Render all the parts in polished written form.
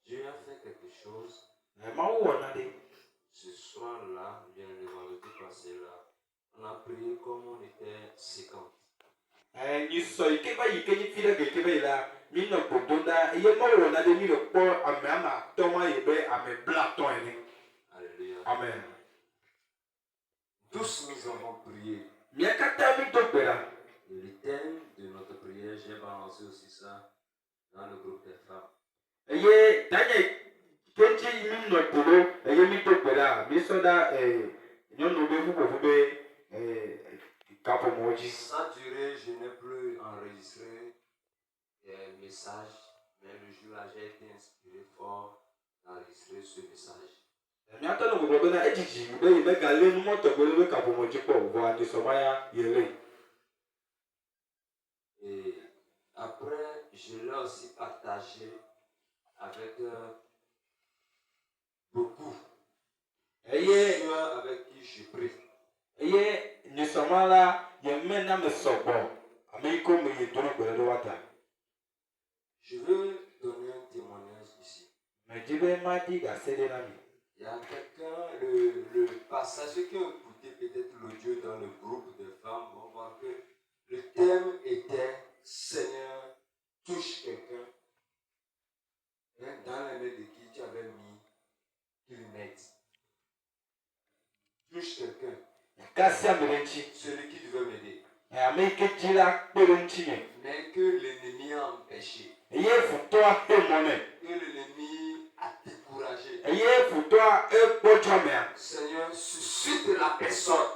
Dieu a fait quelque chose. Ce soir-là, bien le vendredi passé là, on a prié comme on était 50. Alléluia. Amen. Tous nous avons prié. Et le thème de notre prière, j'ai balancé aussi ça dans le groupe des femmes. Ça a duré, je n'ai plus enregistré des messages, mais le jour-là, j'ai été inspiré fort d'enregistrer ce message. Et après, je l'ai aussi partagé avec beaucoup de ceux avec qui je prie. Je veux donner un témoignage ici. Il y a quelqu'un, le passage, ceux qui ont écouté peut-être l'audio dans le groupe de femmes vont voir que le thème était Seigneur, touche quelqu'un. Dans les mains de qui tu avais mis qu'il m'aide. Touche quelqu'un. Celui qui devait m'aider. Mais que l'ennemi a empêché. Que l'ennemi a découragé. Seigneur, suscite la personne.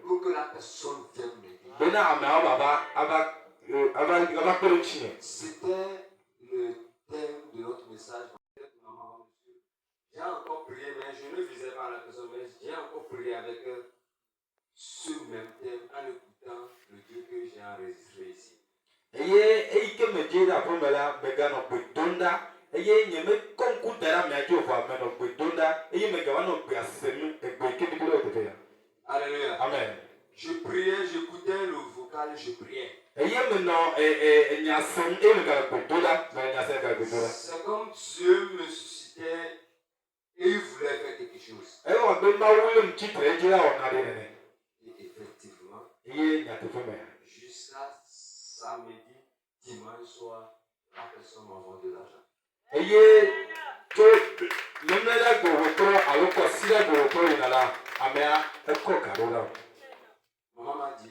Pour que la personne vienne m'aider. C'était le thème de notre message. J'ai encore prié, mais je ne visais pas la personne, mais j'ai encore prié avec ce même thème en écoutant le Dieu que j'ai enregistré ici. Alléluia. Amen. Je priais, j'écoutais le vocal, je priais. C'est comme Dieu me suscitait et il voulait faire quelque chose. Et effectivement, jusqu'à samedi, dimanche soir, la personne m'envoie de l'argent. Maman m'a dit,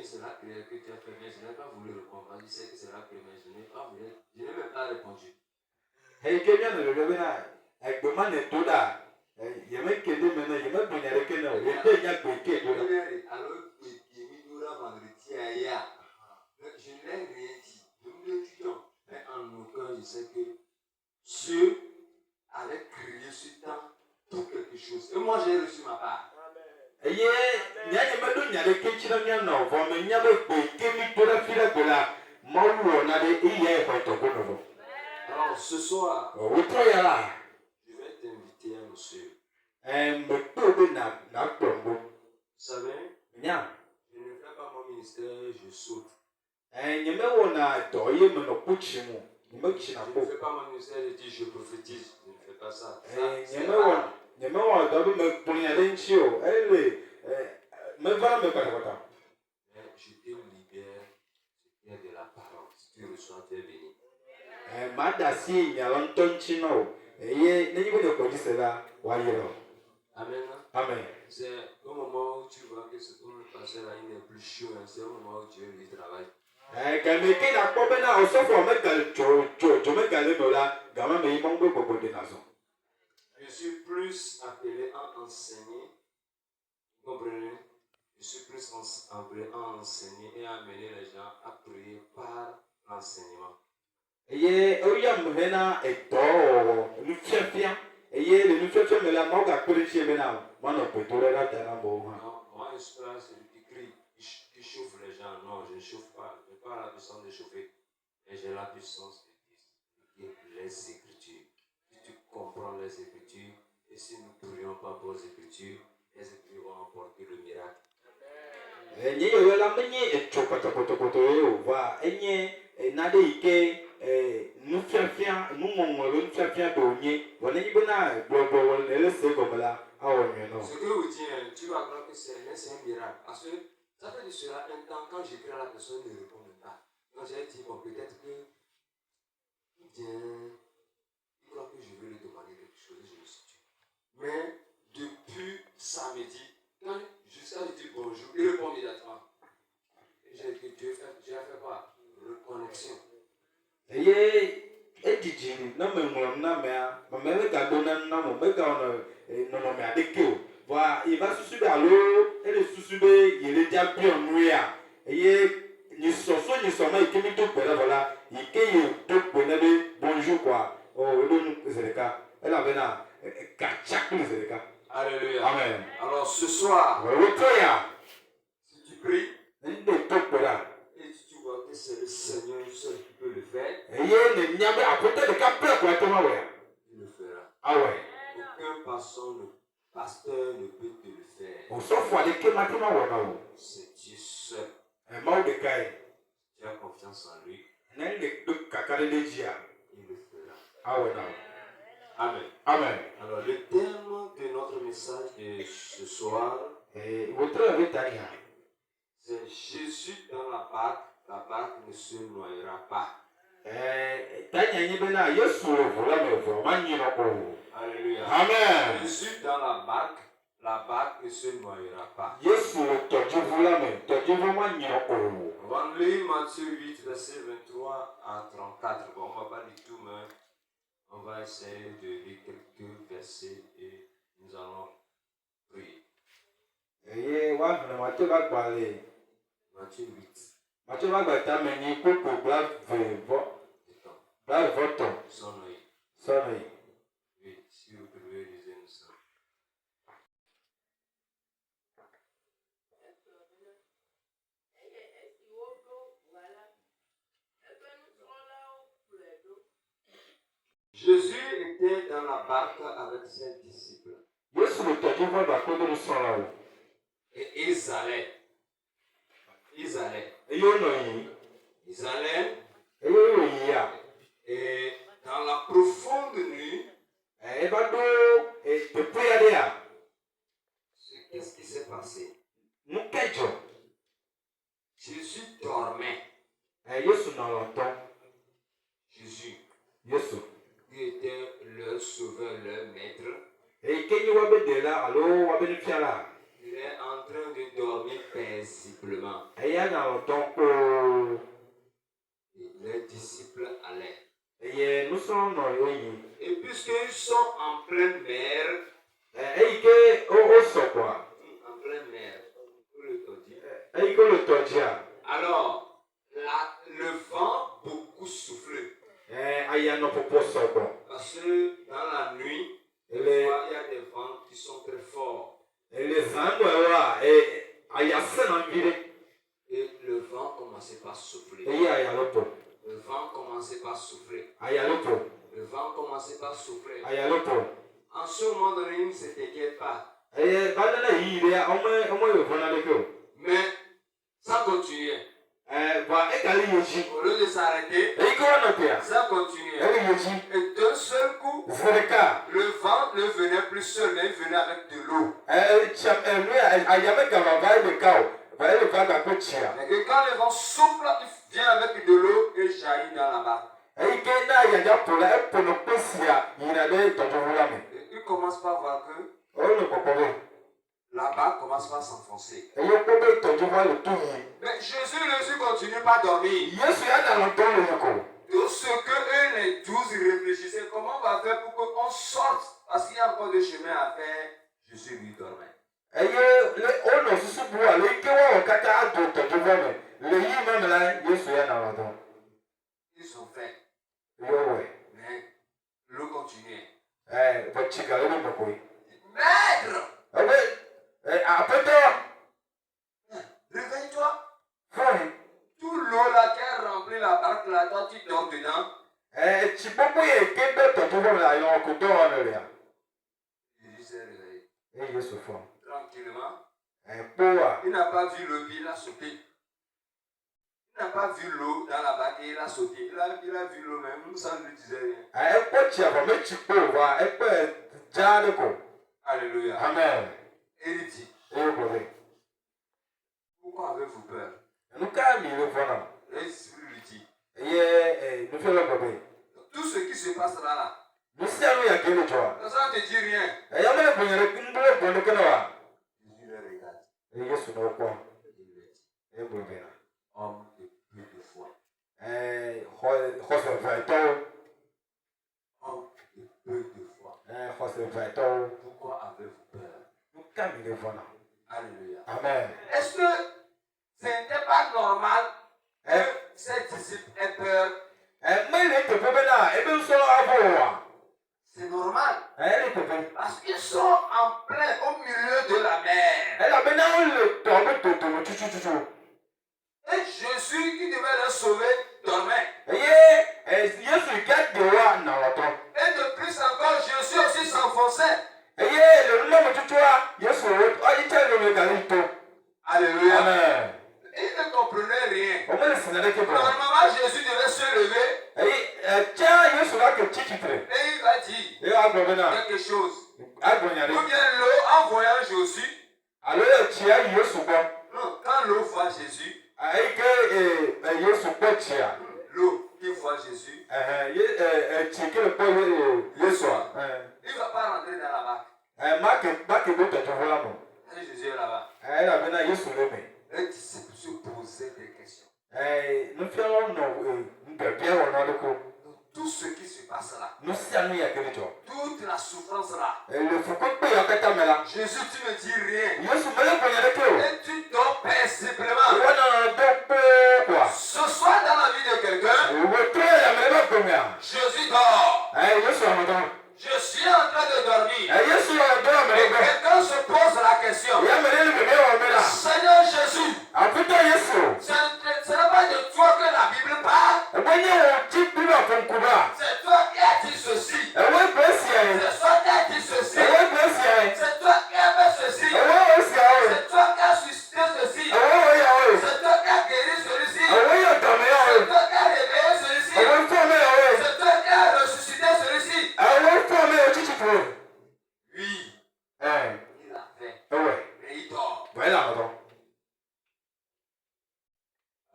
c'est la prière que tu as fait, mais je n'ai pas voulu répondre. Je sais que c'est la prière, mais je n'ai pas voulu, je n'ai même pas répondu. Alors, je n'ai rien dit. Mais en aucun, je sais que Dieu allait crier ce temps pour quelque chose. Et moi, j'ai reçu ma part. Alors, ce soir, je vais t'inviter un monsieur. Vous savez, je ne fais pas mon ministère, je saute. Je ne fais pas mon ministère, je dis je prophétise. Je ne fais pas ça. C'est rare. Mais je te libère, c'est de la parole. Si tu reçois, tu es béni. Amen. Amen. C'est au moment où tu vois que ce qu'on est passé là, il n'est plus chaud. C'est au moment où Dieu lui travaille. Je suis plus appelé à enseigner. Vous comprenez? Je suis plus appelé à enseigner et à amener les gens à prier par l'enseignement. Moi, je suis là, celui qui crie, qui chauffe les gens. Non, je ne chauffe pas. Je n'ai pas la puissance de chauffer. Mais j'ai la puissance de dire les Écritures. Si tu comprends les Écritures, et si nous ne prions pas pour les Écritures vont apporter le miracle. Enye yo la menye echo kotokotokoto yo va enye nade ike nufiafia numongo nufiafia donye wona yibona globo wona lese gomala awonye no. Ce que vous dites, tu vas croire que c'est un miracle parce que ça fait de cela un temps quand j'écris à la personne ne répond pas. Quand j'ai dit bon peut-être que bien il croit que je veux lui demander quelque chose, je me suis dit. Mais depuis samedi, quand jusqu'à lui dire bonjour, il répond immédiatement. J'ai fait quoi? Reconnexion. Ejiji na menwom na mea mamele gado na mo mega ono no me adekio wa iba susu be alo ele susu be yele dia bion nuya ni soso ni soma ikemi to pere voilà ikeye to pere be bonjour quoi oh edonu zereka ela bena kachak zereka. Alléluia. Amen. Alors ce soir, si tu pries, et si tu vois que c'est le Seigneur seul qui peut le faire, il le fera. Ah ouais. Aucun pasteur ne peut te le faire. C'est Dieu seul. Tu as confiance en lui. Il le fera. Ah ouais. Amen. Amen. Alors le thème de notre message de ce soir, c'est Jésus dans la barque ne se noyera pas. Alléluia. Amen. Jésus dans la barque ne se noyera pas. On va lire Matthieu 8, verset 23 à 34. Bon, on ne va pas lire tout, mais on va essayer de lire quelques versets et nous allons prier. Matthieu 8. Matthieu va battre mais il peut sonner. Oui, si vous pouvez lisez nous ça. Jésus était dans la barque avec ses disciples. Et ils allaient. Et dans la profonde nuit, qu'est-ce qui s'est passé? Jésus dormait. Jésus, qui était leur sauveur, leur maître, il est en train de dormir paisiblement. Et les disciples allaient. Et puisqu'ils sont en pleine mer, alors le vent beaucoup soufflait. Parce que dans la nuit, il y a des vents qui sont très forts. Et le vent commençait par souffler. Le vent commençait par souffler. En ce moment donné, il ne se t'inquiète pas. Mais ça continuait. Au lieu de s'arrêter, ça continuait. Et d'un seul coup, le vent ne venait plus seul, mais il venait avec de l'eau. Et quand le vent souffle, il vient avec de l'eau et jaillit dans la barque. Il commence par voir que la barque commence par s'enfoncer. Mais Jésus ne continue pas à dormir. Tout ce que les 12 réfléchissaient, comment on va faire pour qu'on sorte, parce qu'il y a encore des chemins à faire, Jésus lui dormait. Ils ont fait. Mais l'eau continuait. Maître! Réveille-toi. Tout l'eau là qui a rempli la barque là, toi tu dors dedans. Jésus s'est réveillé. Tranquillement. Il n'a pas vu l'eau, il a sauté. Il n'a pas vu l'eau dans la bague et il a sauté. Il a vu l'eau même, ça ne lui disait rien. Alléluia. Amen. Et il dit, pourquoi avez-vous peur? Et il lui dit, tout ce qui se passe là, ça ne te dit rien. Il le regarde. Il lui dit, homme de peu de foi. Homme de peu de foi. Pourquoi avez-vous peur? Alléluia. Amen. Est-ce que ce n'était pas normal que ces disciples aient peur? C'est normal. Parce qu'ils sont en plein au milieu de la mer. Et Jésus qui devait les sauver dormait. Et de plus encore, Jésus aussi s'enfonçait. Alléluia. Amen. Il ne comprenait rien. Normalement, Jésus devait se lever. Et il va dire quelque chose. Ou bien l'eau en voyant Jésus. Non, quand l'eau voit Jésus. L'eau qui voit Jésus. Il ne va pas rentrer dans la barque. Et Jésus est là-bas. Les disciples se posaient des questions. Tout ce qui se passe là. Toute la souffrance là. Jésus, tu ne dis rien. Et tu dors paisiblement. Ce soir dans la vie de quelqu'un, Jésus dort. Je suis en train de dormir. Et quelqu'un se pose la question. Seigneur Jésus, ce n'est pas de toi que la Bible parle. C'est toi qui as dit ceci. C'est toi qui as dit ceci. C'est toi qui as fait ceci. C'est toi qui as suscité ceci. C'est toi qui as guéri celui-ci. C'est toi qui as réveillé celui-ci. C'est toi qui as ressuscité celui-ci. Oui. Il a fait. Et il dort.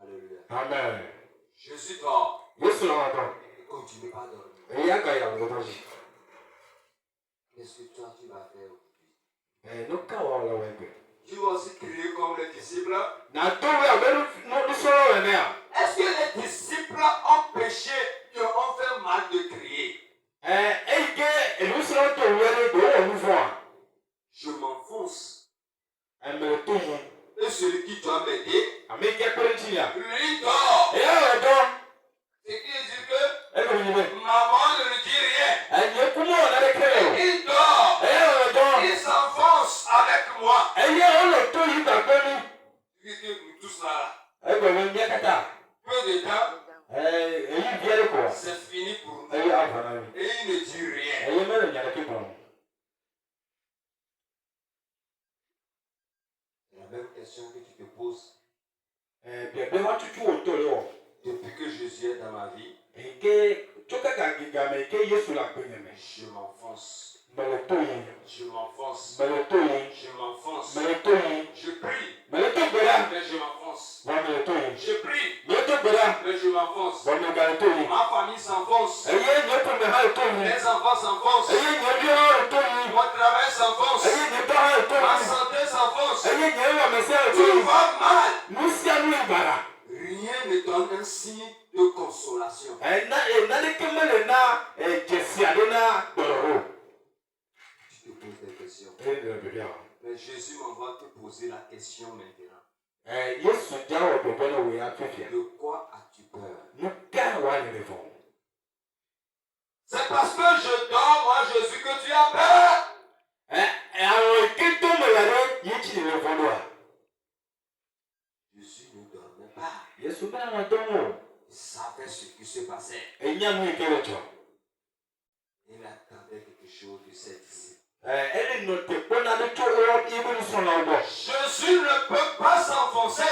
Alléluia. Amen. Jésus dort. Il ne continue pas à dormir. Qu'est-ce que toi tu vas faire aujourd'hui? Tu vas aussi crier comme les disciples. Est-ce que les disciples ont péché et ont fait mal de crier? Je m'enfonce. Et celui qui doit m'aider, lui dort. Ce qui veut dire que maman ne lui dit rien. Il dort. Il s'enfonce avec moi. Nous tous là. Peu de temps, c'est fini pour nous. Et il ne dit rien. La même question que tu te poses. Depuis que Jésus est dans ma vie, je m'enfonce. Je m'enfonce. Je m'enfonce. Je prie. Mais je m'enfonce. Je prie. Mais je m'enfonce. Ma famille s'enfonce. Mes enfants s'enfoncent. Mon travail s'enfonce. Ma santé s'enfonce. Tout va mal. Rien ne donne un signe de consolation. Tu te poses des questions. Mais Jésus m'envoie te poser la question maintenant. De quoi as-tu peur? C'est parce que je dors, moi Jésus, que tu as peur. Jésus ne dormait pas. Il savait ce qui se passait. Il attendait quelque chose de ses disciples. Jésus ne peut pas s'enfoncer.